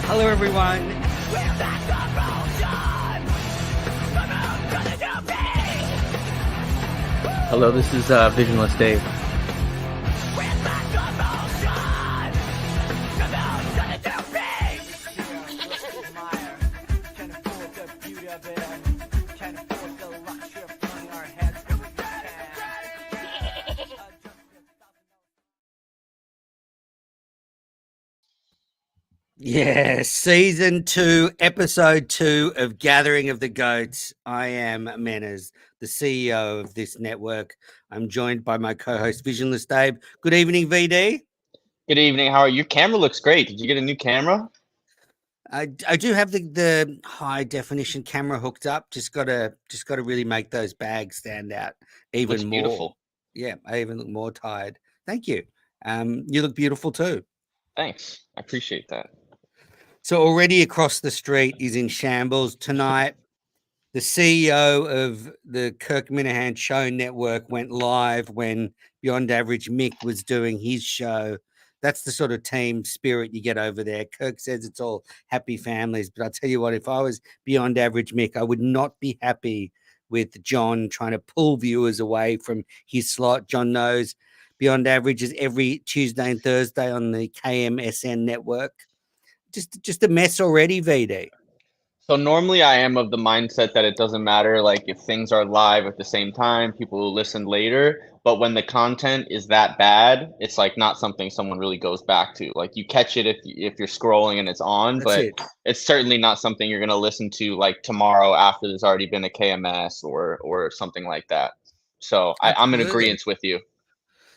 Hello, everyone. Hello, this is Visionless Dave. Yeah, season 2, episode 2 of Gathering of the Goats. I am Manners, the CEO of this network. I'm joined by my co-host Visionless Dave. Good evening, VD. Good evening. How are you? Your camera looks great. Did you get a new camera? I do have the high definition camera hooked up. Just gotta really make those bags stand out even Looks more. beautiful. Yeah, I even look more tired. Thank you. You look beautiful too. Thanks. I appreciate that. So already across the street is in shambles tonight. The CEO of the Kirk Minahan Show Network went live when Beyond Average Mick was doing his show. That's the sort of team spirit you get over there. Kirk says it's all happy families, but I'll tell you what, if I was Beyond Average Mick, I would not be happy with John trying to pull viewers away from his slot. John knows Beyond Average is every Tuesday and Thursday on the KMSN network. Just a mess already, VD. So normally I am of the mindset that it doesn't matter, like if things are live at the same time, people will listen later. But when the content is that bad, it's like not something someone really goes back to. Like you catch it if you're scrolling and it's on, That's but it. it's certainly not something you're gonna listen to like tomorrow after there's already been a KMS or something like that. So I'm in Absolutely. agreement with you.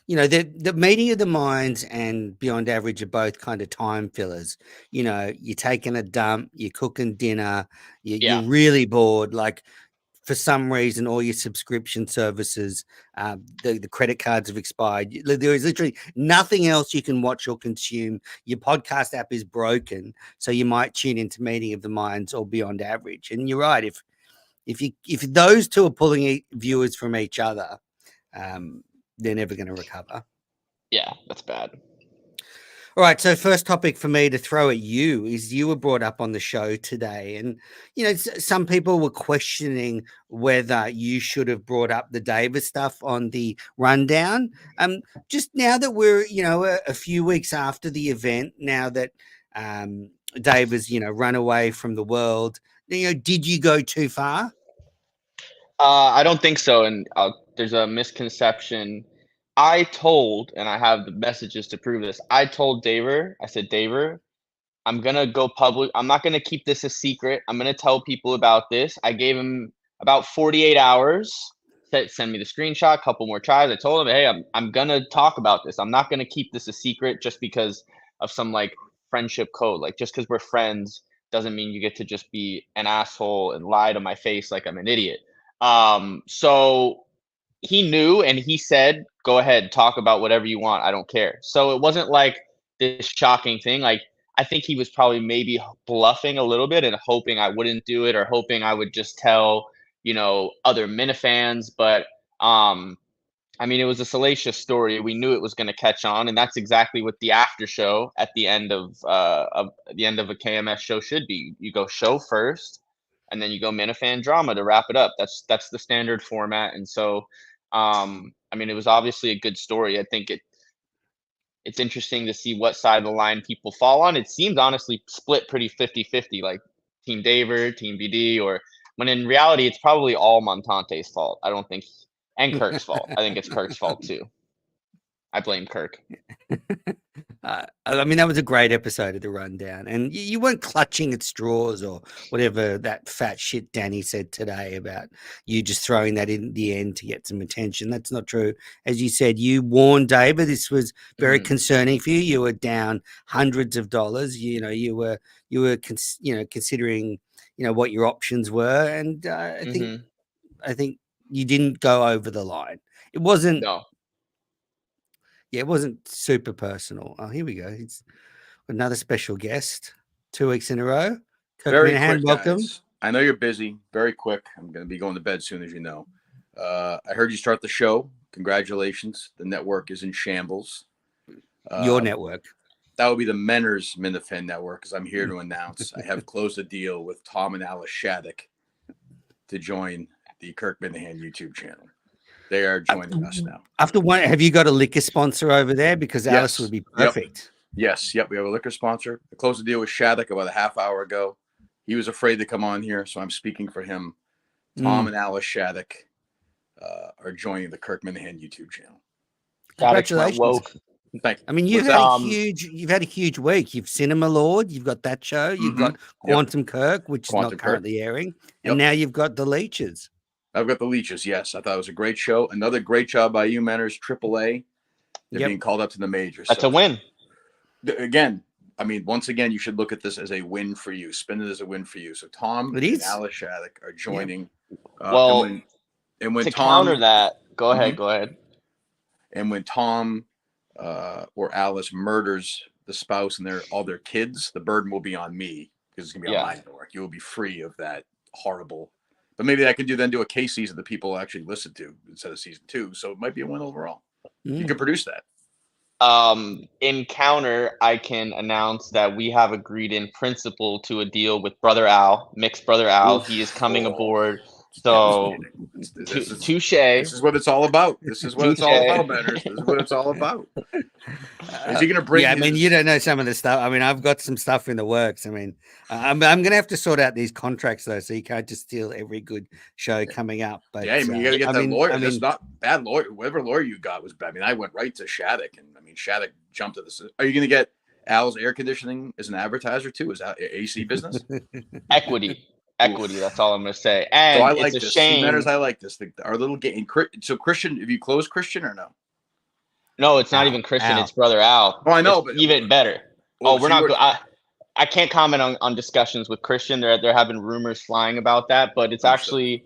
You know, the meeting of the minds and Beyond Average are both kind of time fillers. You know, you're taking a dump, you're cooking dinner, you're Yeah. really bored. Like for some reason, all your subscription services, the credit cards have expired. There is literally nothing else you can watch or consume. Your podcast app is broken, so you might tune into Meeting of the Minds or Beyond Average. And you're right, if those two are pulling viewers from each other, they're never going to recover. Yeah, that's bad. All right. So, first topic for me to throw at you is you were brought up on the show today. And, you know, some people were questioning whether you should have brought up the Davis stuff on the rundown. Just now that we're, you know, a few weeks after the event, now that Dave has, you know, run away from the world, you know, did you go too far? I don't think so, and there's a misconception. I told, and I have the messages to prove this. I told Daver, I said, Daver, I'm gonna go public. I'm not gonna keep this a secret. I'm gonna tell people about this. I gave him about 48 hours. Said send me the screenshot, couple more tries. I told him, hey, I'm gonna talk about this. I'm not gonna keep this a secret just because of some like friendship code. Like just because we're friends doesn't mean you get to just be an asshole and lie to my face like I'm an idiot. So he knew and he said, go ahead, talk about whatever you want. I don't care. So it wasn't like this shocking thing. Like I think he was probably maybe bluffing a little bit and hoping I wouldn't do it or hoping I would just tell, you know, other Minifans. But I mean, it was a salacious story. We knew it was going to catch on, and that's exactly what the after show at the end of the end of a KMS show should be. You go show first, and then you go Minifan drama to wrap it up. That's the standard format. And so, I mean, it was obviously a good story. I think it's interesting to see what side of the line people fall on. It seems honestly split pretty 50-50, like Team Daver, Team BD, or when in reality, it's probably all Montante's fault. I don't think, and Kirk's fault. I think it's Kirk's fault too. I blame Kirk. I mean, that was a great episode of the rundown, and you weren't clutching at straws or whatever that fat shit Danny said today about you just throwing that in the end to get some attention. That's not true. As you said, you warned David this was very concerning for you. You were down hundreds of dollars. You know, you were considering, you know, what your options were, and I think you didn't go over the line. It wasn't. No. Yeah, it wasn't super personal. Oh, here we go. It's another special guest, 2 weeks in a row. Kirk Very Minahan, quick, welcome. guys. I know you're busy. Very quick. I'm going to be going to bed soon, as you know. I heard you start the show. Congratulations. The network is in shambles. Your network. That would be the Menners Minifan Network, because I'm here to announce I have closed a deal with Tom and Alice Shattuck to join the Kirk Minahan YouTube channel. They are joining us now. After one, have you got a liquor sponsor over there? Because Alice would be perfect. Yes. Yep. We have a liquor sponsor. I closed the deal with Shattuck about a half hour ago. He was afraid to come on here, so I'm speaking for him. Tom and Alice Shattuck are joining the Kirk Minahan YouTube channel. Congratulations! Thank you. I mean, you've had a huge week. You've Cinema Lord, you've got that show, you've got Quantum Kirk, which is not currently airing, and now you've got The Leeches. I've got The Leeches. Yes, I thought it was a great show. Another great job by you, Menners. AAA. They're being called up to the majors. That's a win. Again, I mean, once again, you should look at this as a win for you. Spin it as a win for you. So Tom and Alice Shattuck are joining. Well, and when Tom, counter that, go ahead. And when Tom or Alice murders the spouse and all their kids, the burden will be on me, because it's gonna be on my network. You will be free of that horrible. But maybe I can do a case season that people actually listen to instead of season 2. So it might be a win overall. You can produce that. In counter, I can announce that we have agreed in principle to a deal with Brother Al, Mick's brother Al. He is coming aboard. So, touche. This is what it's all about. This is what it's all about, Menners. This is what it's all about. Is he going to bring? Yeah, I mean, you don't know some of the stuff. I mean, I've got some stuff in the works. I mean, I'm going to have to sort out these contracts though, so you can't just steal every good show coming up. But yeah, I mean, you got to get that lawyer. It's not bad lawyer. Whatever lawyer you got was bad. I mean, I went right to Shattuck, and I mean, Shattuck jumped to this. Are you going to get Al's air conditioning as an addivertiser too? Is that AC business? Equity. That's all I'm going to say. And so I like it's this. a shame. Menners, I like this. Our little game. So Christian, have you closed Christian or no? No, it's not even Christian. Al. It's Brother Al. Oh, I know, but even better. Well, we're not. I can't comment on discussions with Christian. There have been rumors flying about that, but it's actually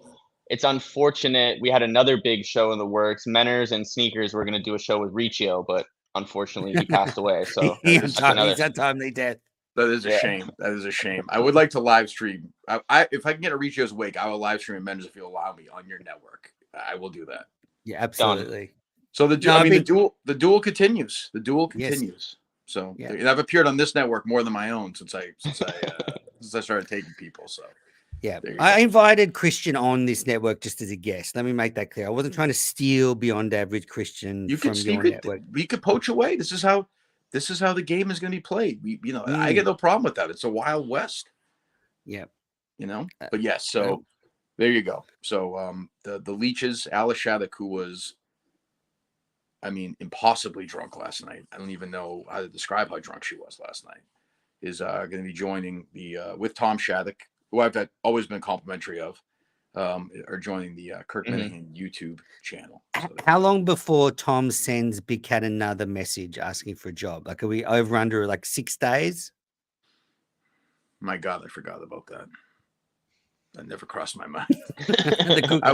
it's unfortunate. We had another big show in the works. Menners and Sneakers were going to do a show with Riccio, but unfortunately he passed away. So he's a timely death. That is a shame. That is a shame. I would like to live stream. If I can get a Riccio's wake, I will live stream Menners if you allow me on your network. I will do that. Yeah, absolutely. Done. So the duel continues. The duel continues. Yes. So I've appeared on this network more than my own since I started taking people. So I invited Christian on this network just as a guest. Let me make that clear. I wasn't trying to steal Beyond Average Christian from your network. We could poach away. This is how the game is going to be played. I get no problem with that. It's a Wild West. Yeah. But yes. So there you go. So the Leeches, Alice Shattuck, who was, I mean, impossibly drunk last night. I don't even know how to describe how drunk she was last night. Is going to be joining with Tom Shattuck, who I've always been complimentary of, are joining the Kirk Minahan YouTube channel. So how long before Tom sends Big Cat another message asking for a job? Like, are we over under like 6 days? My God, I forgot about that. That never crossed my mind.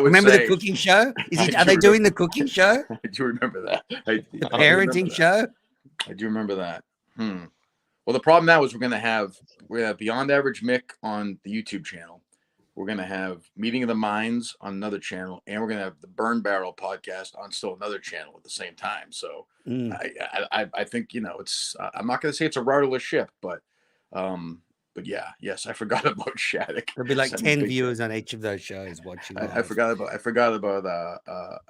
Remember the cooking show? Are they doing the cooking show? I do remember that. The parenting show? I do remember that. Well, the problem now is we're going to have Beyond Average Mick on the YouTube channel. We're going to have Meeting of the Minds on another channel, and we're going to have the Burn Barrel podcast on still another channel at the same time. So I think, it's, I'm not going to say it's a rudderless ship, but yes, I forgot about Shattuck. There'll be like 10 viewers on each of those shows watching. I forgot about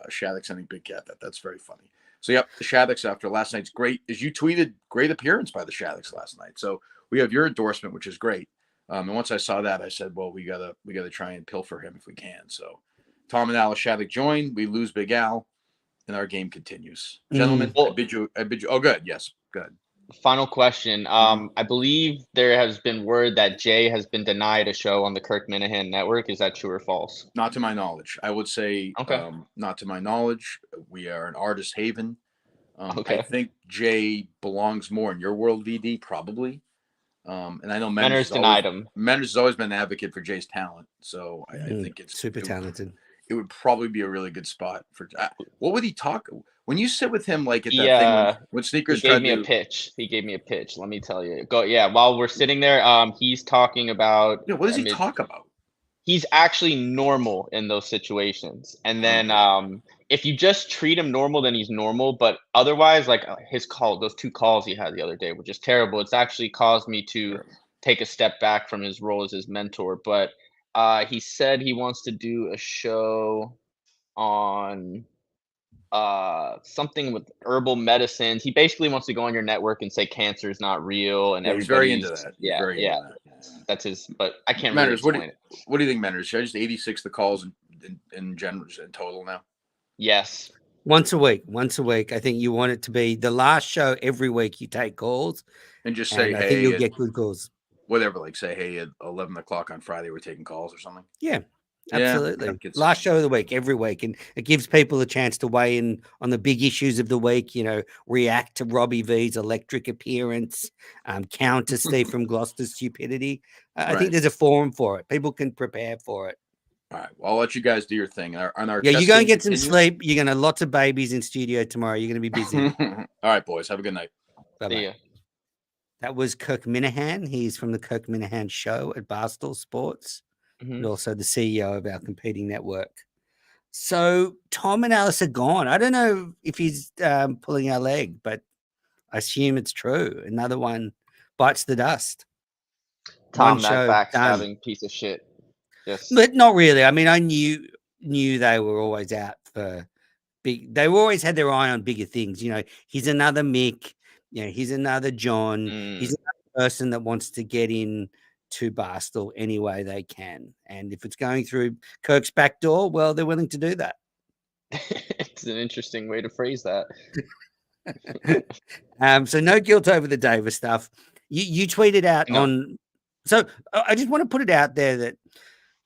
Shattuck sending Big Cat. That's very funny. So the Shaddocks after last night's as you tweeted, great appearance by the Shaddocks last night. So we have your endorsement, which is great. And once I saw that, I said, well, we gotta try and pilfer him if we can. So Tom and Alice Shattuck join. We lose Big Al, and our game continues. Gentlemen, I bid you. Oh, good. Yes, good. Final question. I believe there has been word that Jay has been denied a show on the Kirk Minahan network. Is that true or false? Not to my knowledge. I would say not to my knowledge. We are an artist haven. I think Jay belongs more in your world, VD, probably. And I know Menners denied him. Menners has always been an advocate for Jay's talent. So I think it's super talented. It would probably be a really good spot for. What would he talk? When you sit with him, like at that thing when Sneakers he gave me a pitch. He gave me a pitch. Let me tell you. While we're sitting there, he's talking about. What does he talk about? he's actually normal in those situations. And then if you just treat him normal, then he's normal. But otherwise, like those 2 calls he had the other day were just terrible. It's actually caused me to take a step back from his role as his mentor. But he said he wants to do a show on something with herbal medicines. He basically wants to go on your network and say cancer is not real, and Yeah, he's very into everybody's that. He's very into that. that's his. But I can't really Manners, explain it. what do you think, Manners? Should I just 86 the calls in general, in total now? Yes. Once a week. I think you want it to be the last show every week. You take calls, And just say, and I hey, think you'll get good calls. Whatever, like say, hey, at 11 o'clock on Friday, we're taking calls or something. Yeah, absolutely. Yeah, last show of the week, every week. And it gives people a chance to weigh in on the big issues of the week, you know, react to Robbie V's electric appearance, counter Steve from Gloucester's stupidity. I think there's a forum for it. People can prepare for it. All right. Well, I'll let you guys do your thing. Yeah, you're going to get some sleep. You're going to lots of babies in studio tomorrow. You're going to be busy. All right, boys. Have a good night. Bye-bye. See ya. That was Kirk Minahan. He's from the Kirk Minahan Show at Barstool Sports, and also the CEO of our competing network. So Tom and Alice are gone. I don't know if he's pulling our leg, but I assume it's true. Another one bites the dust. Tom, that backstabbing piece of shit. Yes, but not really. I mean, I knew they were always out for big. They always had their eye on bigger things. You know, he's another Mick. You know, he's another John. He's another person that wants to get in to Barstool any way they can. And if it's going through Kirk's back door, well, they're willing to do that. It's an interesting way to phrase that. So no guilt over the Davis stuff. You tweeted out on. So I just want to put it out there that,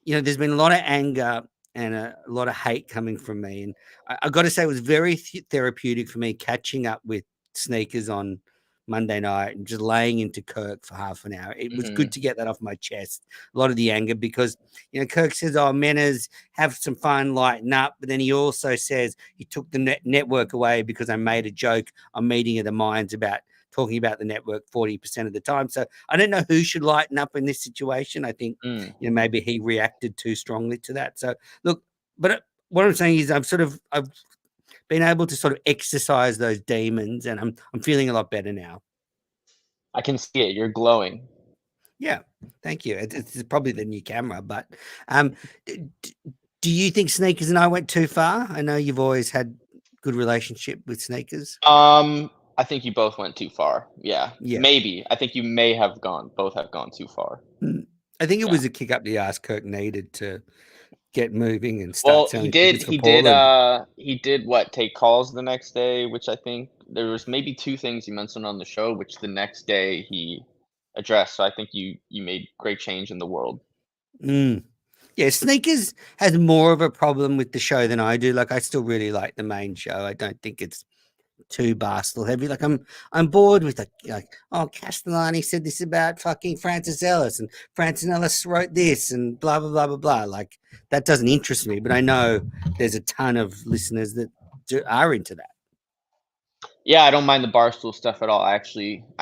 you know, there's been a lot of anger and a lot of hate coming from me. And I got to say, it was very therapeutic for me catching up with Sneakers on Monday night and just laying into Kirk for half an hour. It was good to get that off my chest. A lot of the anger because, you know, Kirk says, oh, Menners, have some fun, lighten up. But then he also says he took the network away because I made a joke on Meeting of the Minds about talking about the network 40% of the time. So I don't know who should lighten up in this situation. I think, you know, maybe he reacted too strongly to that. So look, but what I'm saying is I've been able to sort of exercise those demons, and I'm feeling a lot better now. I can see it. You're glowing. Yeah, thank you. It's probably the new camera, but do you think Sneakers and I went too far? I know you've always had good relationship with Sneakers. I think you both went too far. Yeah. Maybe. I think you may have both have gone too far. I think it was a kick up the ass Kirk needed to get moving and start selling tickets for Portland. He did what? Take calls the next day, which I think there was maybe 2 things you mentioned on the show, which the next day he addressed. So I think you made great change in the world. Yeah, Sneakers has more of a problem with the show than I do. Like, I still really like the main show. I don't think it's too Barstool heavy. Like, I'm bored with like oh, Castellani said this about fucking Francis Ellis, and Francis Ellis wrote this, and blah blah blah blah blah. Like, that doesn't interest me, but I know there's a ton of listeners that are into that. Yeah, I don't mind the Barstool stuff at all. I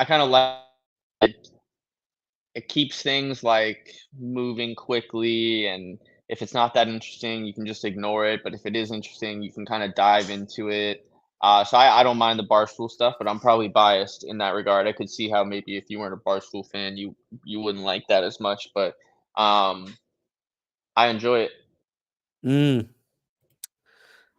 kind of like it keeps things like moving quickly, and if it's not that interesting, you can just ignore it. But if it is interesting, you can kind of dive into it. So I don't mind the Barstool stuff, but I'm probably biased in that regard. I could see how maybe if you weren't a Barstool fan, you wouldn't like that as much. But I enjoy it.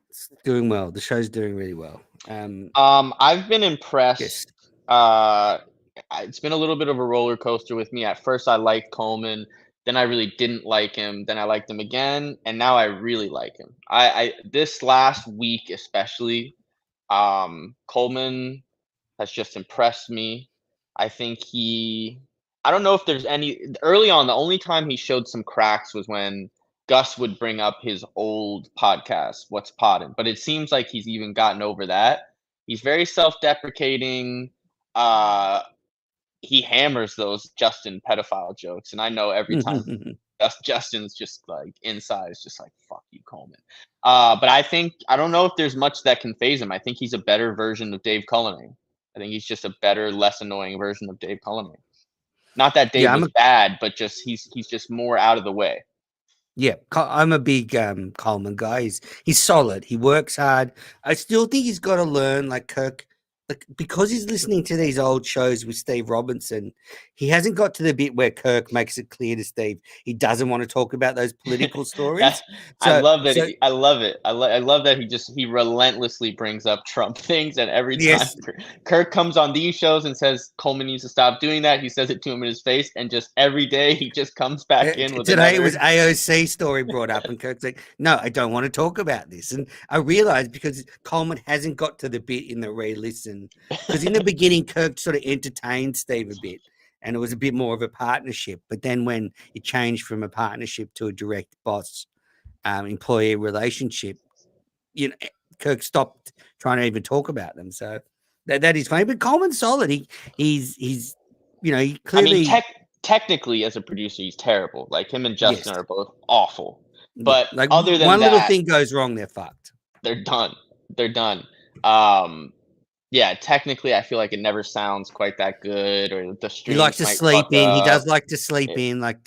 It's doing well. The show's doing really well. I've been impressed. It's been a little bit of a roller coaster with me. At first, I liked Coleman. Then I really didn't like him. Then I liked him again, and now I really like him. I this last week especially. Coleman has just impressed me. I think I don't know if there's early on, the only time he showed some cracks was when Gus would bring up his old podcast, What's Poddin', but it seems like he's even gotten over that. He's very self-deprecating. He hammers those Justin pedophile jokes, and I know every time Justin's just like inside is just like, fuck you, Coleman. But I don't know if there's much that can phase him. I think he's a better version of Dave Cullinane. I think he's just a better, less annoying version of Dave Cullinane. Not that Dave was bad, but just he's just more out of the way. Yeah, I'm a big Coleman guy. He's solid. He works hard. I still think he's got to learn, like Kirk, like because he's listening to these old shows with Steve Robinson. He hasn't got to the bit where Kirk makes it clear to Steve he doesn't want to talk about those political That stories. I So, love that. so I love it. I love that he relentlessly brings up Trump things, and every time yes, Kirk comes on these shows and says Coleman needs to stop doing that, he says it to him in his face, and just every day he just comes back in with today it was another. AOC story brought up, and Kirk's like, "No, I don't want to talk about this." And I realized because Coleman hasn't got to the bit in the re-listen, because in the beginning Kirk sort of entertained Steve a bit, and it was a bit more of a partnership. But then when it changed from a partnership to a direct boss employee relationship, you know, Kirk stopped trying to even talk about them. So that is funny. But Coleman's solid. He's you know, he I mean, clearly technically as a producer, he's terrible. Like him and yes. Justin are both awful. Yeah, But like other than one little that, thing goes wrong, they're fucked. they're done. They're done. Um, yeah, technically, I feel like it never sounds quite that good, or the He likes streams to might sleep fuck in. He does up. like to sleep It- in, like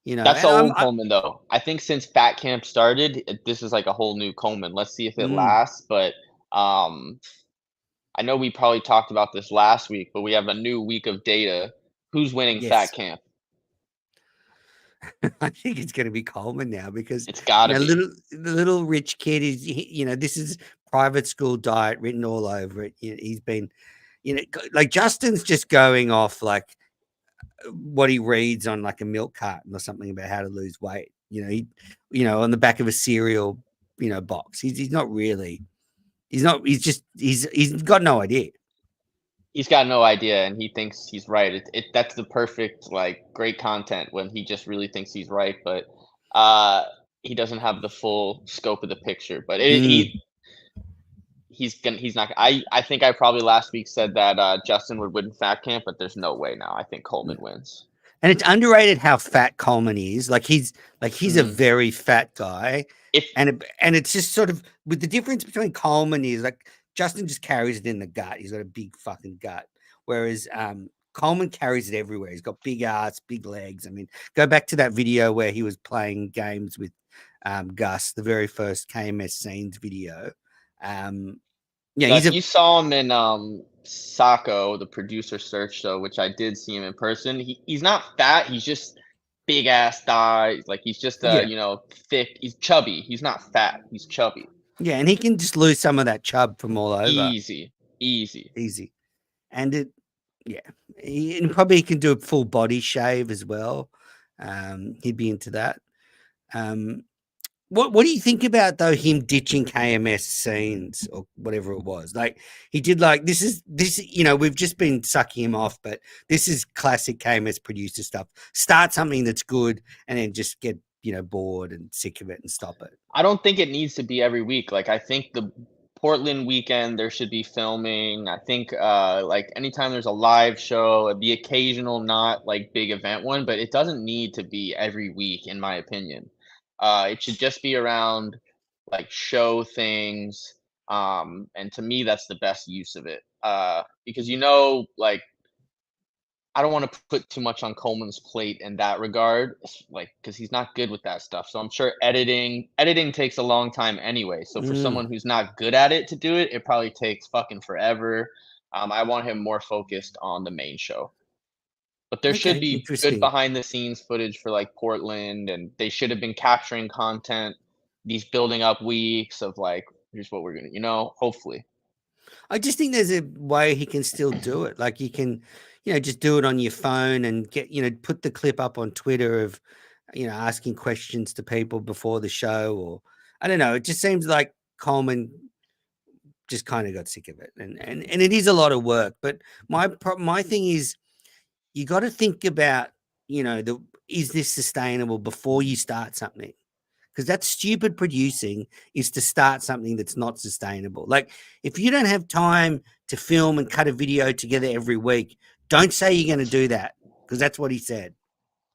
you know. That's And the old Coleman, though. I think since Fat Camp started, this is like a whole new Coleman. Let's see if it lasts. But um, I know we probably talked about this last week, but we have a new week of data. Who's winning Fat yes, Camp? I think it's going to be Coleman now because It's gotta be. the little rich kid is this is private school diet written all over it. He's been like Justin's just going off like what he reads on like a milk carton or something about how to lose weight. On the back of a cereal box. He's not really. He's not. He's got no idea. He's got no idea, and he thinks he's right. That's the perfect, like, great content when he just really thinks he's right, but uh, he doesn't have the full scope of the picture. But he's not. I think I probably last week said that Justin would win Fat Camp, but there's no way now. I think Coleman wins. And it's underrated how fat Coleman is. Like he's a Mhm. very fat guy, If and it's just sort of with the difference between Coleman is like Justin just carries it in the gut. He's got a big fucking gut, whereas Coleman carries it everywhere. He's got big ass, big legs. I mean, go back to that video where he was playing games with Gus, the very first KMS scenes video. Yeah, he's if a you saw him in Sacco, the producer search show, which I did see him in person, he's not fat. He's just big ass thighs. Like he's just yeah. thick. He's chubby. He's not fat. He's chubby. Yeah, and he can just lose some of that chub from all over. Easy. And and probably he can do a full body shave as well. He'd be into that. What do you think about though him ditching KMS scenes or whatever it was? Like he did like this is we've just been sucking him off, but this is classic KMS producer stuff. Start something that's good and then just get bored and sick of it and stop it. I don't think it needs to be every week. Like I think the Portland weekend there should be filming. I think like anytime there's a live show, the occasional not like big event one, but it doesn't need to be every week in my opinion. It should just be around like show things. And to me that's the best use of it. Because like I don't want to put too much on Coleman's plate in that regard, like because he's not good with that stuff. So I'm sure editing takes a long time anyway. So for someone who's not good at it to do it, it probably takes fucking forever. I want him more focused on the main show. But there should be good behind the scenes footage for like Portland, and they should have been capturing content these building up weeks of like, here's what we're gonna, hopefully. I just think there's a way he can still do it. Like you can, just do it on your phone and get, put the clip up on Twitter of, asking questions to people before the show, or I don't know. It just seems like Coleman just kind of got sick of it, and it is a lot of work. But my thing is, you got to think about, is this sustainable before you start something? Because that's stupid producing is to start something that's not sustainable. Like if you don't have time to film and cut a video together every week, don't say you're going to do that because that's what he said.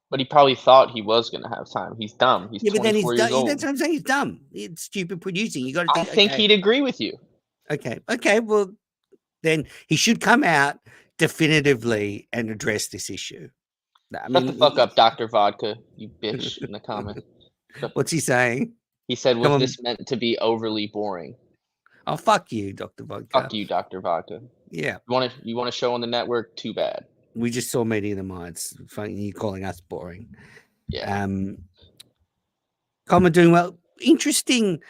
But he probably thought he was going to have time. He's dumb. He's 24 years old. That's what I'm saying. He's dumb. It's stupid producing. You got to think. I think he'd agree with you. Okay. Well, then he should come out definitively and address this issue. Shut the fuck up, Dr. Vodka, you bitch, in the comment. What's he saying? He said, Come "Was on. this meant to be overly boring?" Oh, fuck you, Dr. Vodka. Fuck you, Dr. Vodka. Yeah. You want a show on the network? Too bad. We just saw Meeting of the Minds. Funny you calling us boring. Yeah. Common doing well. Interesting.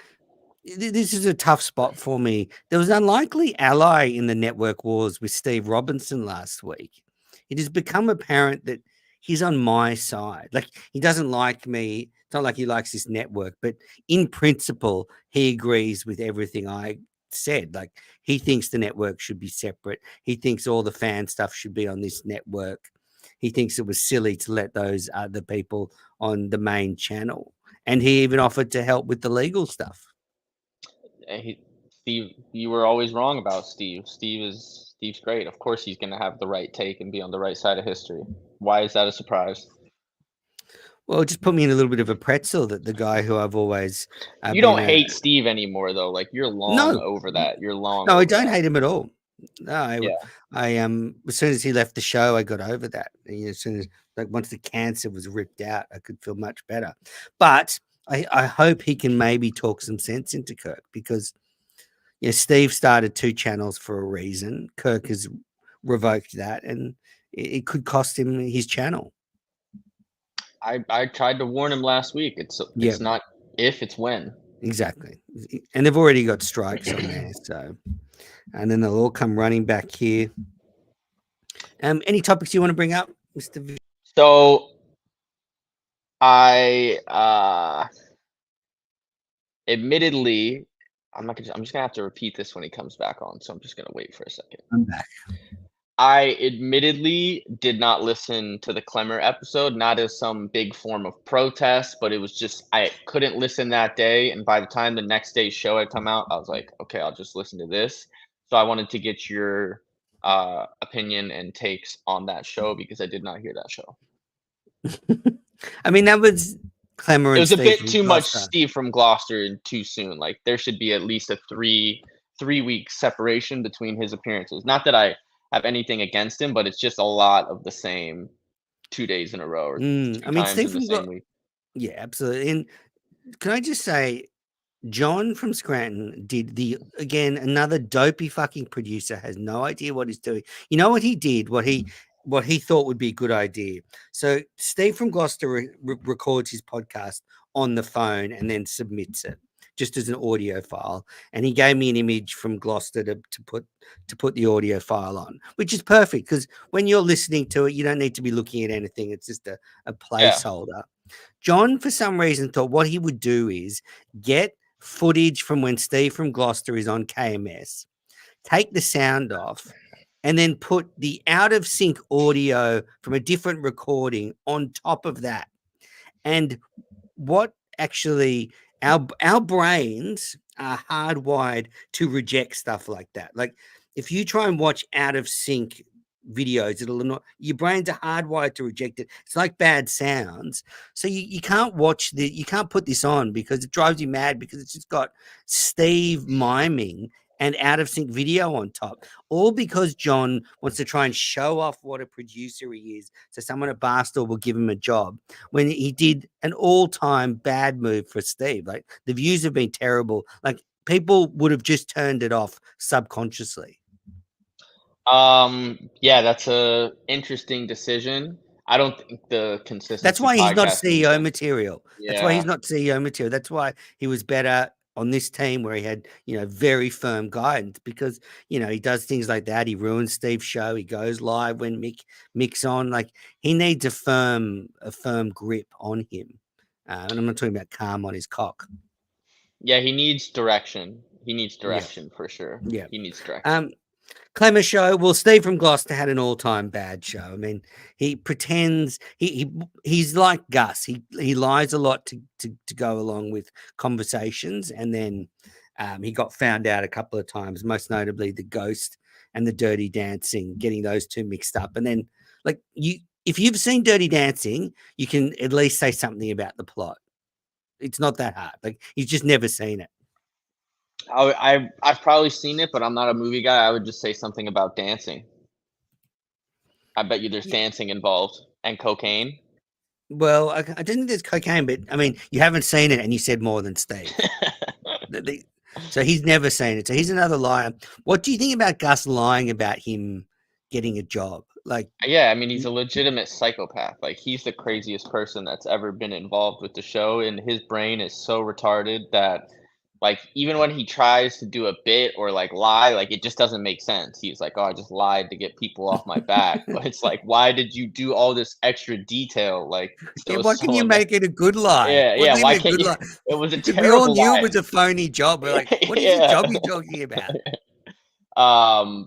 This is a tough spot for me. There was an unlikely ally in the network wars with Steve Robinson last week. It has become apparent that he's on my side. Like, he doesn't like me. It's not like he likes this network, but in principle, he agrees with everything I said. Like, he thinks the network should be separate. He thinks all the fan stuff should be on this network. He thinks it was silly to let those other people on the main channel. And he even offered to help with the legal stuff. Steve, you were always wrong about Steve. Steve's great. Of course, he's gonna have the right take and be on the right side of history. Why is that a surprise? Well, it just put me in a little bit of a pretzel that the guy who I've always You don't hate Steve anymore, though. Like, you're long over that. You're long. No, I over don't that. hate him at all. No, Yeah. I as soon as he left the show, I got over that. As soon as, like, once the cancer was ripped out, I could feel much better. But I hope he can maybe talk some sense into Kirk, because Steve started 2 channels for a reason. Kirk has revoked that, and it could cost him his channel. I tried to warn him last week. It's not if, it's when. Exactly. And they've already got strikes on there. So, and then they'll all come running back here. Any topics you want to bring up, Mr. V? So I admittedly, I'm just gonna have to repeat this when he comes back on. So I'm just gonna wait for a second. I'm back. I admittedly did not listen to the Clemmer episode, not as some big form of protest, but it was just I couldn't listen that day. And by the time the next day's show had come out, I was like, okay, I'll just listen to this. So I wanted to get your opinion and takes on that show, because I did not hear that show. I mean, that was Clemmer. It was a bit Steve too from much Gloucester. Steve from Gloucester and too soon. Like, there should be at least a three-week separation between his appearances. Not that I have anything against him, but it's just a lot of the same 2 days in a row, or 2 I mean, times Steve in the from same week. Yeah, absolutely. And can I just say, John from Scranton did again, another dopey fucking producer, has no idea what he's doing. You know what he did? What he thought would be a good idea. So Steve from Gloucester records his podcast on the phone and then submits it just as an audio file. And he gave me an image from Gloucester to put the audio file on, which is perfect, because when you're listening to it, you don't need to be looking at anything. It's just a placeholder. John, for some reason, thought what he would do is get footage from when Steve from Gloucester is on KMS, take the sound off, and then put the out of sync audio from a different recording on top of that. And what actually our brains are hardwired to reject stuff like that. Like, if you try and watch out of sync videos, it'll not, your brains are hardwired to reject it. It's like bad sounds. So you can't you can't put this on, because it drives you mad, because it's just got Steve miming and out of sync video on top, all because John wants to try and show off what a producer he is, so someone at Barstool will give him a job, when he did an all-time bad move for Steve. Like, the views have been terrible. Like, people would have just turned it off subconsciously. Yeah, that's a interesting decision. I don't think the consistency. That's why he's not podcasting CEO is- material. That's why he's not CEO material. That's why he was better on this team, where he had, very firm guidance, because, he does things like that. He ruins Steve's show. He goes live when Mick's on. Like, he needs a firm grip on him. And I'm not talking about calm on his cock. Yeah, he needs direction. He needs direction for sure. Yeah. He needs direction. Clemmer show. Well, Steve from Gloucester had an all-time bad show. I mean, he pretends he's like Gus. He lies a lot to go along with conversations, and then he got found out a couple of times, most notably the Ghost and the Dirty Dancing, getting those two mixed up. And then, like, if you've seen Dirty Dancing, you can at least say something about the plot. It's not that hard. Like, you've just never seen it. I've probably seen it, but I'm not a movie guy. I would just say something about dancing. I bet you there's dancing involved and cocaine. Well, I didn't think there's cocaine, but I mean, you haven't seen it, and you said more than Steve. So he's never seen it. So he's another liar. What do you think about Gus lying about him getting a job? Like, Yeah, I mean, he's a legitimate psychopath. Like, he's the craziest person that's ever been involved with the show, and his brain is so retarded that, like, even when he tries to do a bit or like lie, like it just doesn't make sense. He's like, "Oh, I just lied to get people off my back," but it's like, why did you do all this extra detail? Like, yeah, so why can so you unne- make it a good lie? Yeah, Wasn't yeah. even Why a can't good you? lie It was a because we all terrible knew it lie. was a phony job. We're like, what is this Yeah. job you talking about?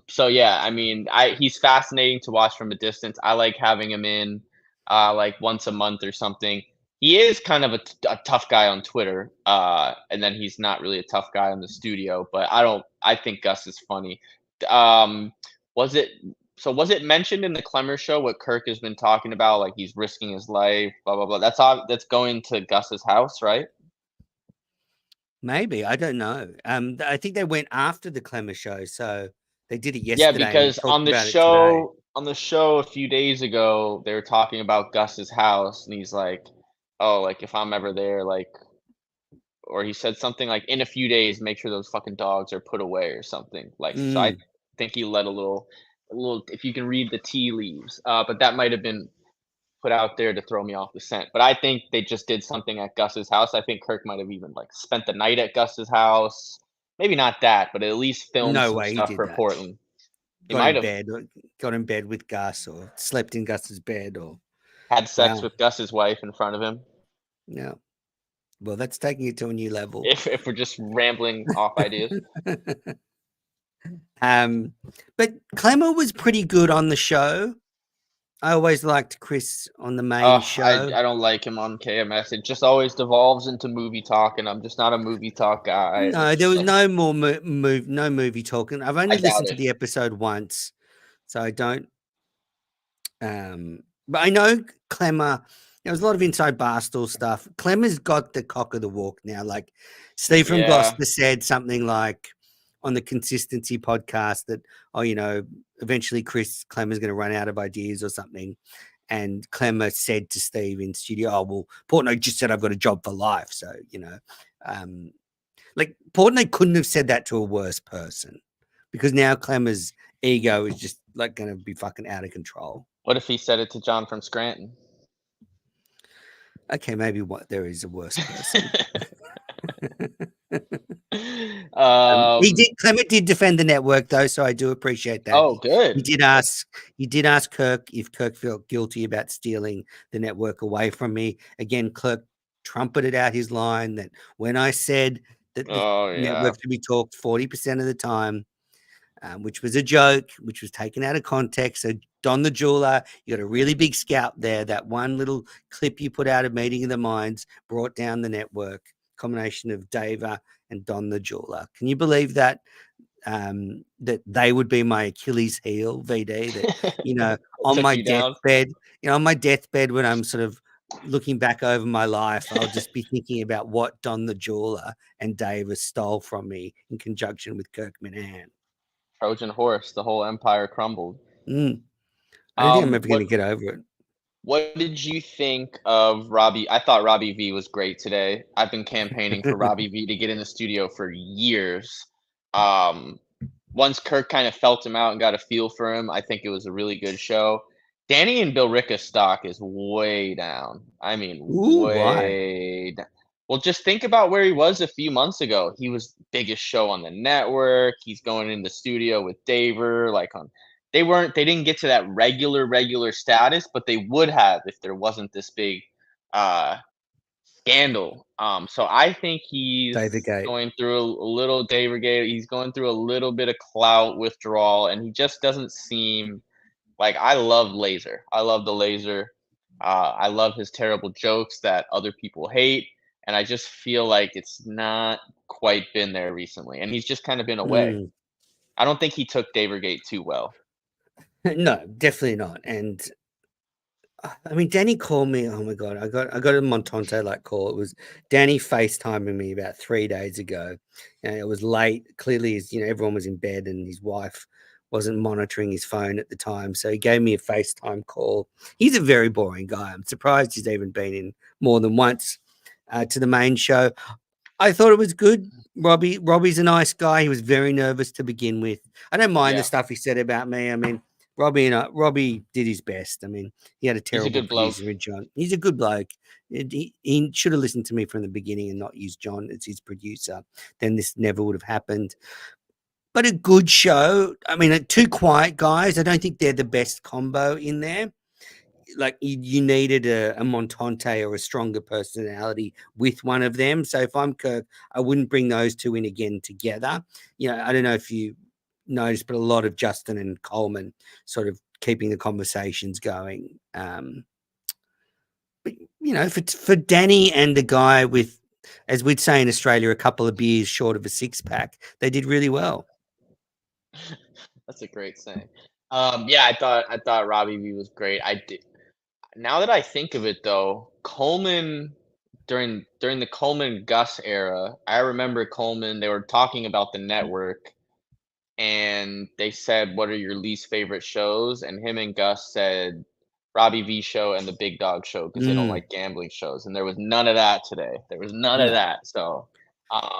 So yeah, I mean, he's fascinating to watch from a distance. I like having him in, like once a month or something. He is kind of a tough guy on Twitter, and then he's not really a tough guy in the studio. But I think Gus is funny. Um, was it? So was it mentioned in the Clemmer show what Kirk has been talking about? Like he's risking his life, blah blah blah. That's going to Gus's house, right? Maybe, I don't know. I think they went after the Clemmer show, so they did it Yeah, yesterday and because talked about it today. on the show a few days ago, they were talking about Gus's house, and he's like, "Oh, like if I'm ever there, like," or he said something like, "In a few days, make sure those fucking dogs are put away," or something. Like, so I Mm, think he let a little. If you can read the tea leaves, but that might have been put out there to throw me off the scent. But I think they just did something at Gus's house. I think Kirk might have even like spent the night at Gus's house. Maybe not that, but at least filmed no some way he stuff did for that. Portland. He Got might in have. bed, got in bed with Gus, or slept in Gus's bed, or Had sex wow, with Gus's wife in front of him. yeah. Well, that's taking it to a new level. If we're just rambling off ideas. But Clemmer was pretty good on the show. I always liked Chris on the main I show. don't like him on KMS. It just always devolves into movie talk, and I'm just not a movie talk guy. And No, it's there just was like no more no movie talking. I've I only doubt listened to it. the episode once, so I don't. But I know Clemmer. There was a lot of inside Barstool stuff. Clemmer's got the cock of the walk now. Like Steve from Yeah, Gloucester said something like on the Consistency podcast that, oh, eventually Chris Clemmer's going to run out of ideas or something. And Clemmer said to Steve in studio, "Oh well, Portnoy just said I've got a job for life." So um, like Portnoy couldn't have said that to a worse person, because now Clemmer's ego is just like going to be fucking out of control. what if he said it to John from Scranton? Okay, maybe there is a worse person. um. Clement did defend the network though, so I do appreciate that. Oh, He good. did ask Kirk if Kirk felt guilty about stealing the network away from me. Again, Kirk trumpeted out his line that when I said that the Oh yeah. network should be talked 40% of the time, which was a joke, which was taken out of context. So Don the Jeweler, you got a really big scalp there. That one little clip you put out of Meeting of the Minds brought down the network. Combination of Dava and Don the Jeweler. Can you believe that? That they would be my Achilles heel, VD. That on Took my you down. deathbed, on my deathbed when I'm sort of looking back over my life, I'll just be thinking about what Don the Jeweler and Dava stole from me in conjunction with Kirk Minahan. Trojan horse. The whole empire crumbled. Mm. I don't think I'm ever going What to get over it. What did you think of Robbie? I thought Robbie V was great today. I've been campaigning for Robbie V to get in the studio for years. Um, Once Kirk kind of felt him out and got a feel for him, I think it was a really good show. Danny and Bill Ricka's stock is way down. I mean, Ooh, why? way down. Well, just think about where he was a few months ago. He was biggest show on the network. He's going in the studio with Daver, like on they didn't get to that regular status, but they would have if there wasn't this big uh scandal. So I think David he's Gate. going through a little Davergate. He's going through a little bit of clout withdrawal, and he just doesn't seem like I love Laser. I love the Laser. I love his terrible jokes that other people hate, and I just feel like it's not quite been there recently, and he's just kind of been away. Mm. I don't think he took Davergate too well. No, definitely not. And I mean, Danny called me. Oh my god, I got a Montante like call. It was Danny FaceTiming me about 3 days ago, and it was late. Clearly, everyone was in bed, and his wife wasn't monitoring his phone at the time. So he gave me a FaceTime call. He's a very boring guy. I'm surprised he's even been in more than once to the main show. I thought it was good. Robbie's a nice guy. He was very nervous to begin with. I don't mind the stuff he said about me. I mean, Robbie did his best. I mean, he had a terrible producer in John. He's a good bloke. He should have listened to me from the beginning and not used John as his producer. Then this never would have happened. But a good show. I mean, two quiet guys. I don't think they're the best combo in there. Like you needed a Montante or a stronger personality with one of them. So if I'm Kirk, I wouldn't bring those two in again together. You know, I don't know if you noticed, but a lot of Justin and Coleman sort of keeping the conversations going. But you know, for Danny and the guy with, as we'd say in Australia, a couple of beers short of a six-pack, they did really well. That's a great saying. Yeah, I thought Robbie V was great. I did. Now that I think of it, though, Coleman during the Coleman Gus era, I remember Coleman. They were talking about the network, and they said, "What are your least favorite shows?" And him and Gus said, "Robbie V show and the Big Dog show because they don't like gambling shows." And there was none of that today. There was none of that. So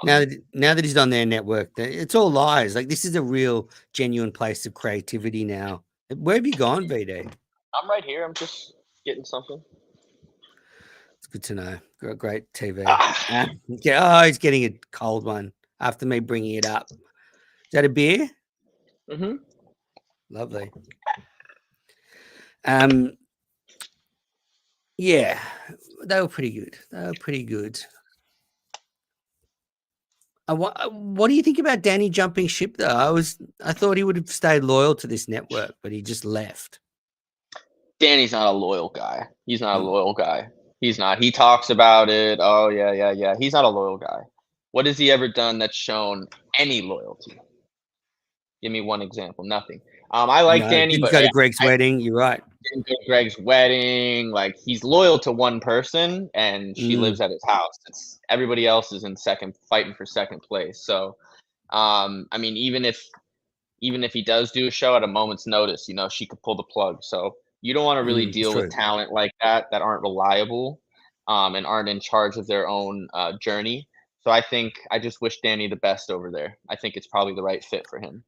now that he's on their network, it's all lies. Like this is a real, genuine place of creativity now. Where have you gone, VD? I'm right here. I'm just getting something. It's good to know. Great TV. Yeah, he's getting a cold one after me bringing it up. Is that a beer? Mm-hmm. Lovely. Yeah, they were pretty good. What do you think about Danny jumping ship though? I thought he would have stayed loyal to this network, but he just left. Danny's not a loyal guy. He's not a loyal guy. He's not. He talks about it. Oh yeah. He's not a loyal guy. What has he ever done that's shown any loyalty? Give me one example. Nothing. I like Danny, didn't but go to Greg's wedding. You're right. Didn't go to Greg's wedding. Like he's loyal to one person, and she lives at his house. It's everybody else is in fighting for second place. So, I mean, even if he does do a show at a moment's notice, you know, she could pull the plug. So you don't want to really deal with talent like that aren't reliable, and aren't in charge of their own journey. So I just wish Danny the best over there. I think it's probably the right fit for him.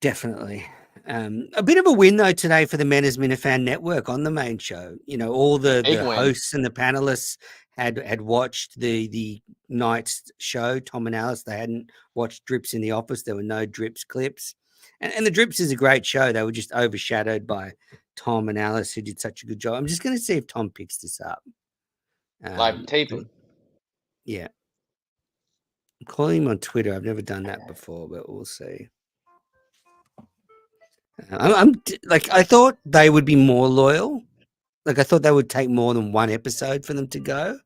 Definitely. A bit of a win though today for the Menace Minifan Network on the main show. You know, all the hosts and the panelists had watched the night's show, Tom and Alice. They hadn't watched Drips in the Office. There were no Drips clips. And the Drips is a great show. They were just overshadowed by Tom and Alice, who did such a good job. I'm just going to see if Tom picks this up. Live taping. Yeah. I'm calling him on Twitter. I've never done that before, but we'll see. I'm like, I thought they would be more loyal. Like, I thought they would take more than one episode for them to go.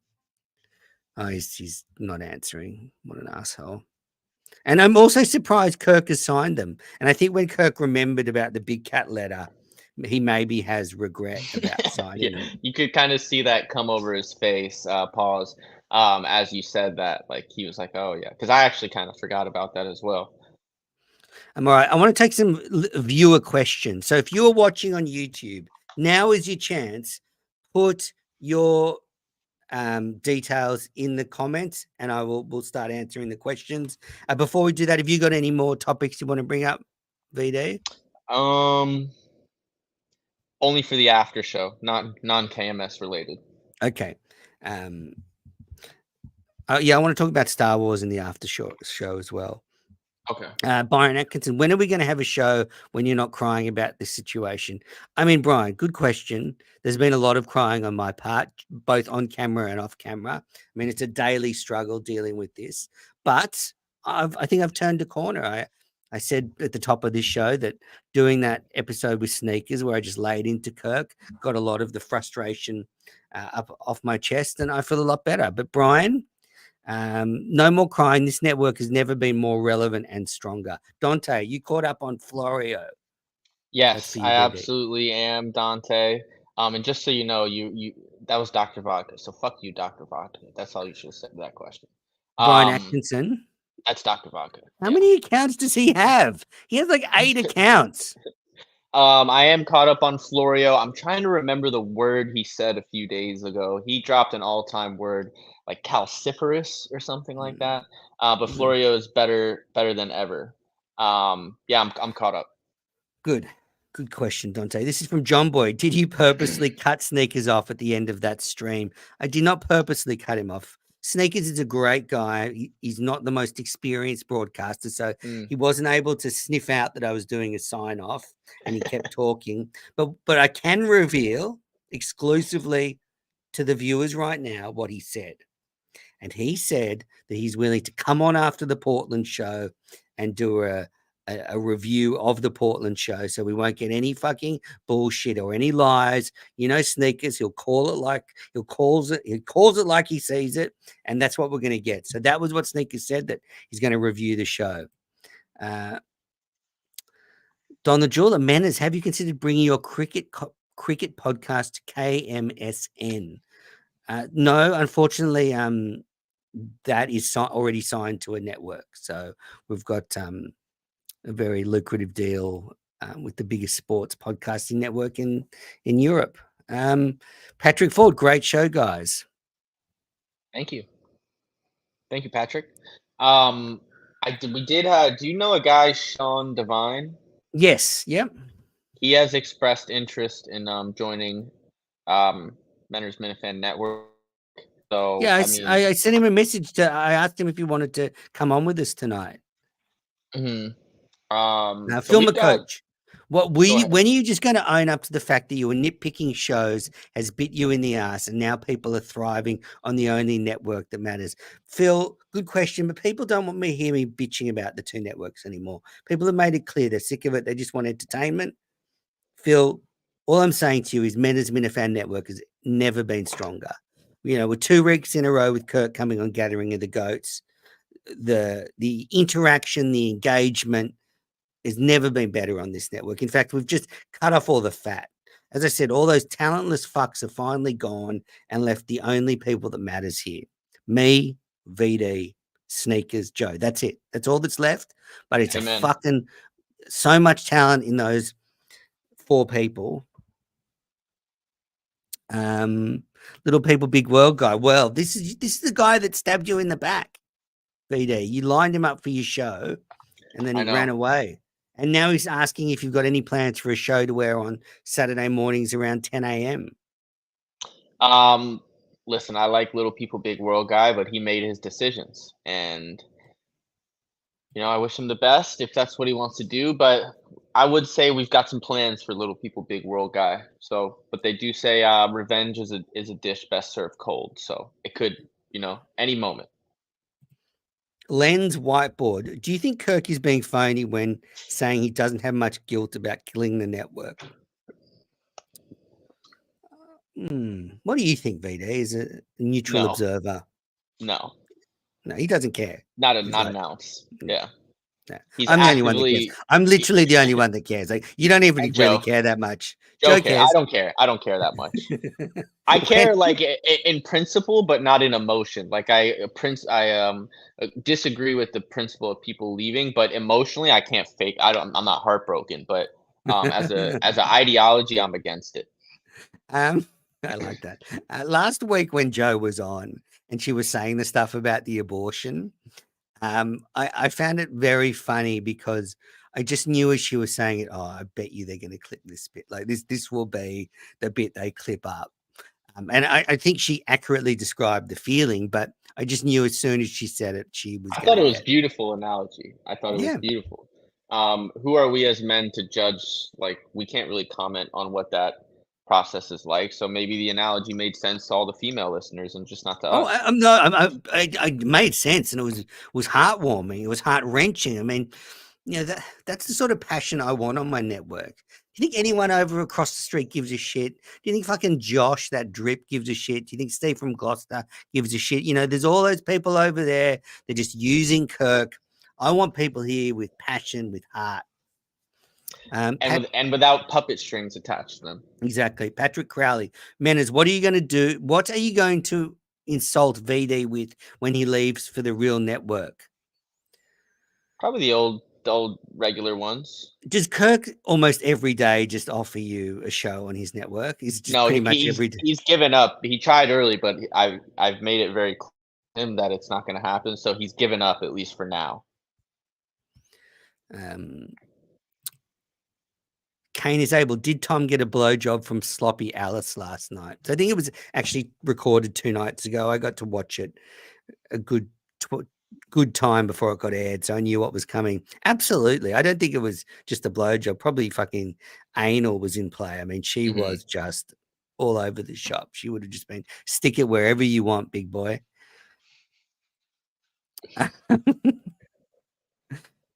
Oh, he's not answering. What an asshole. And I'm also surprised Kirk has signed them. And I think when Kirk remembered about the Big Cat letter, he maybe has regret about signing them. You could kind of see that come over his face, pause, as you said that. Like, he was like, oh, yeah. Because I actually kind of forgot about that as well. I'm all right. I want to take some viewer questions. So if you're watching on YouTube, now is your chance. Put your details in the comments, and we'll start answering the questions. Before we do that, have you got any more topics you want to bring up, VD? Only for the after show, not non-KMS related. Okay. Yeah, I want to talk about Star Wars in the after show as well. Okay. Brian Atkinson, when are we going to have a show when you're not crying about this situation? I mean, Brian, good question. There's been a lot of crying on my part, both on camera and off camera. I mean, it's a daily struggle dealing with this, but I think I've turned a corner. I said at the top of this show that doing that episode with Sneakers, where I just laid into Kirk, got a lot of the frustration up off my chest, and I feel a lot better. But Brian, no more crying. This network has never been more relevant and stronger. Dante, you caught up on Florio. Yes, I absolutely am, Dante. And just so you know, you that was Dr. Vodka. So fuck you, Dr. Vodka. That's all you should have said to that question. Brian Atkinson, That's Dr. Vodka. How Yeah. many accounts does he have? He has like 8 accounts. I am caught up on Florio. I'm trying to remember the word he said a few days ago. He dropped an all-time word like calciferous or something like that. But Florio is better than ever. Yeah, I'm caught up. Good question, Dante. This is from John Boy. Did you purposely cut Sneakers off at the end of that stream? I did not purposely cut him off. Sneakers is a great guy. He's not the most experienced broadcaster, so he wasn't able to sniff out that I was doing a sign off, and he kept talking. But I can reveal exclusively to the viewers right now what he said. And he said that he's willing to come on after the Portland show and do a review of the Portland show, so we won't get any fucking bullshit or any lies. You know, Sneakers, he calls it like he sees it, and that's what we're going to get. So that was what Sneakers said, that he's going to review the show. Don the Jeweler, Manners, have you considered bringing your cricket podcast to KMSN? No, unfortunately, that is already signed to a network. So we've got a very lucrative deal with the biggest sports podcasting network in Europe. Patrick Ford, great show, guys. Thank you, Patrick. We did. Do you know a guy, Sean Devine? Yes. Yep. He has expressed interest in joining Mentor's Minifan Network. So yeah, I mean, I sent him a message. I asked him if he wanted to come on with us tonight. Now, so Phil McCoach, when are you just going to own up to the fact that you were nitpicking shows has bit you in the ass, and now people are thriving on the only network that matters? Phil, good question, but people don't want me to hear me bitching about the two networks anymore. People have made it clear they're sick of it. They just want entertainment. Phil, all I'm saying to you is Men's Minifan Network has never been stronger. You know, with 2 weeks in a row with Kirk coming on Gathering of the Goats, the interaction, the engagement has never been better on this network. In fact, we've just cut off all the fat. As I said, all those talentless fucks are finally gone and left the only people that matters here. Me, VD, Sneakers, Joe. That's it. That's all that's left. But it's a fucking so much talent in those 4 people. Little people, big world guy. Well, this is the guy that stabbed you in the back, VD. You lined him up for your show, and then he ran away. And now he's asking if you've got any plans for a show to wear on Saturday mornings around 10 a.m. Listen, I like Little People, Big World guy, but he made his decisions, and I wish him the best if that's what he wants to do. But I would say we've got some plans for Little People, Big World guy. So, but they do say revenge is a dish best served cold. So it could, any moment. Len's whiteboard. Do you think Kirk is being phony when saying he doesn't have much guilt about killing the network? What do you think, VD? Is a neutral observer? No, he doesn't care. Not an ounce. Yeah. No. I'm the only one that cares. I'm literally the only one that cares. Like, you don't even really care that much. Joe cares. I don't care. I don't care that much. I care like in principle, but not in emotion. Like I disagree with the principle of people leaving, but emotionally, I can't fake. I'm not heartbroken, but as an ideology, I'm against it. I like that. Last week when Joe was on and she was saying the stuff about the abortion, I found it very funny because I just knew as she was saying it, I bet you they're going to clip this bit. Like this will be the bit they clip up. And I think she accurately described the feeling, but I just knew as soon as she said it, she was. I thought it was beautiful analogy. I thought it was beautiful. Who are we as men to judge? Like, we can't really comment on what that process is like. So maybe the analogy made sense to all the female listeners and just not to us. I made sense, and it was heartwarming. It was heart wrenching. I mean, that's the sort of passion I want on my network. Do you think anyone over across the street gives a shit? Do you think fucking Josh, that drip, gives a shit? Do you think Steve from Gloucester gives a shit? There's all those people over there. They're just using Kirk. I want people here with passion, with heart. And without puppet strings attached to them. Exactly. Patrick Crowley. Manners, what are you going to do? What are you going to insult VD with when he leaves for the real network? Probably the old regular ones. Does Kirk almost every day just offer you a show on his network? Is just No, pretty much every day? he's given up. He tried early, but I've made it very clear to him that it's not going to happen. So he's given up, at least for now. Kane is able. Did Tom get a blowjob from Sloppy Alice last night? So I think it was actually recorded 2 nights ago. I got to watch it a good time before it got aired, so I knew what was coming. Absolutely. I don't think it was just a blowjob. Probably fucking anal was in play. I mean, she was just all over the shop. She would have just been, stick it wherever you want, big boy.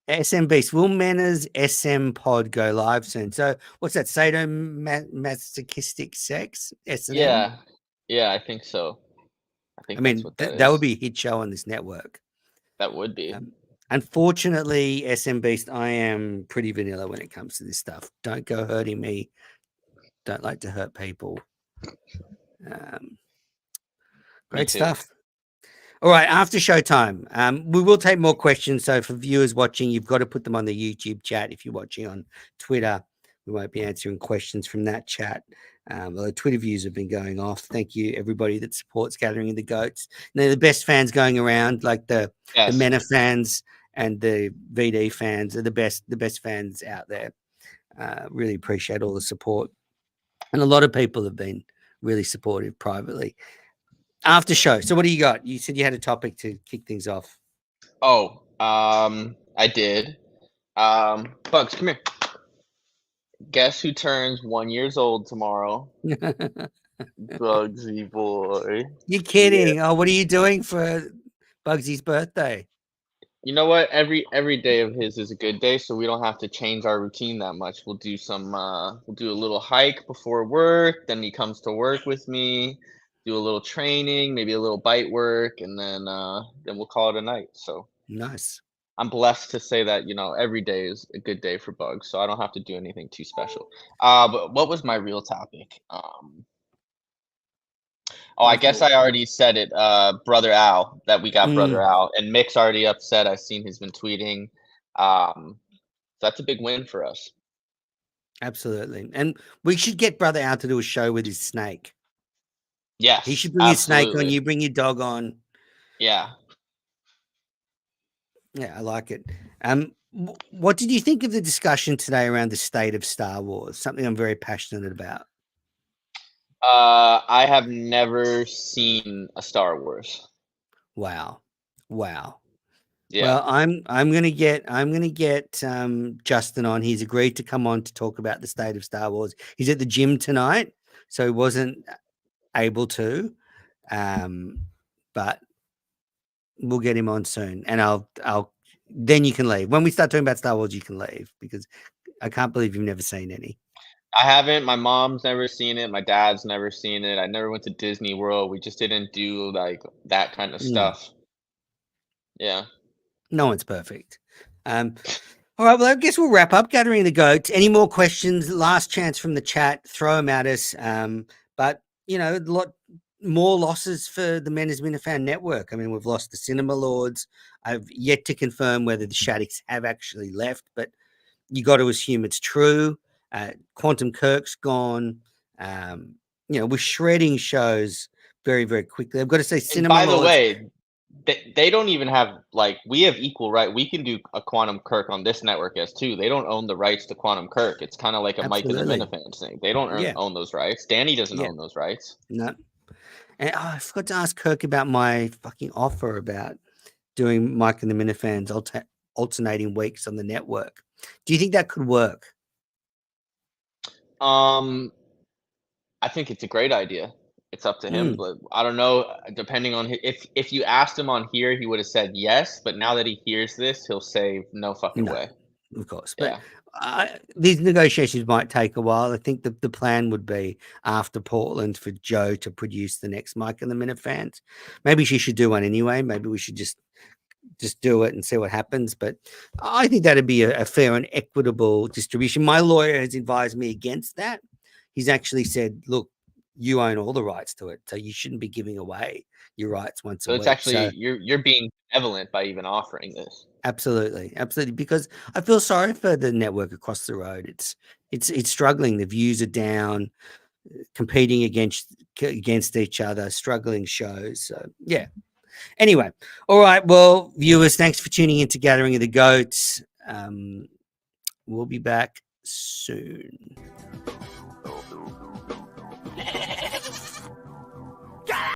SM Beast, will Mena's SM pod go live soon? So what's that, sadomasochistic sex? S&M? Yeah, I think so. I mean, that would be a hit show on this network. That would be. Unfortunately, SM Beast, I am pretty vanilla when it comes to this stuff. Don't go hurting me. Don't like to hurt people. Great stuff. All right, after showtime, we will take more questions. So for viewers watching, you've got to put them on the YouTube chat. If you're watching on Twitter, we won't be answering questions from that chat. Although Twitter views have been going off. Thank you, everybody that supports Gathering of the Goats. They're the best fans going around, like the Mena fans and the VD fans are the best fans out there. Really appreciate all the support. And a lot of people have been really supportive privately. After show. So what do you got? You said you had a topic to kick things off. Oh, I did. Bugs, come here. Guess who turns 1 year old tomorrow? Bugsy boy. You're kidding. Yeah. Oh, what are you doing for Bugsy's birthday? You know what? Every day of his is a good day, so we don't have to change our routine that much. We'll do we'll do a little hike before work, then he comes to work with me, do a little training, maybe a little bite work, and then we'll call it a night. So nice. I'm blessed to say that, every day is a good day for Bugs, so I don't have to do anything too special. But what was my real topic? I guess I already said it. Brother Al, that we got Brother Al, and Mick's already upset. I've seen he's been tweeting. So that's a big win for us. Absolutely. And we should get Brother Al to do a show with his snake. Yes. He should bring his snake on, you bring your dog on. Yeah. Yeah, I like it. What did you think of the discussion today around the state of Star Wars? Something I'm very passionate about. I have never seen a Star Wars. Wow. Yeah. Well, I'm gonna get Justin on. He's agreed to come on to talk about the state of Star Wars. He's at the gym tonight, so he wasn't able to. But we'll get him on soon, and I'll then you can leave. When we start talking about Star Wars, you can leave, because I can't believe you've never seen any. I haven't. My mom's never seen it. My dad's never seen it. I never went to Disney World. We just didn't do like that kind of stuff. Yeah. No one's perfect. All right. Well, I guess we'll wrap up Gathering the Goats. Any more questions? Last chance from the chat. Throw them at us. But a lot more losses for the Mena's Minahan network. I mean, we've lost the Cinema Lords. I've yet to confirm whether the Shaddicks have actually left, but you got to assume it's true. Quantum Kirk's gone. We're shredding shows very, very quickly. I've got to say, Cinema Lords. By the way, they don't even have, we have equal right. We can do a Quantum Kirk on this network as too. They don't own the rights to Quantum Kirk. It's kind of like a Mike and the Minahan thing. They don't own those rights. Danny doesn't own those rights. No. And I forgot to ask Kirk about my fucking offer about doing Mike and the Minifans alternating weeks on the network. Do you think that could work? I think it's a great idea. It's up to him, but I don't know. Depending on if you asked him on here, he would have said yes. But now that he hears this, he'll say no fucking way. Of course, but these negotiations might take a while. I think the plan would be after Portland for Joe to produce the next Mike and the Minifans. Maybe she should do one anyway. Maybe we should just do it and see what happens. But I think that'd be a fair and equitable distribution. My lawyer has advised me against that. He's actually said, look, you own all the rights to it, so you shouldn't be giving away your rights once a week. So it's actually you're being benevolent by even offering this. Absolutely, absolutely. Because I feel sorry for the network across the road. It's struggling. The views are down, competing against each other, struggling shows. So yeah. Anyway, all right. Well, viewers, thanks for tuning in to Gathering of the Goats. We'll be back soon.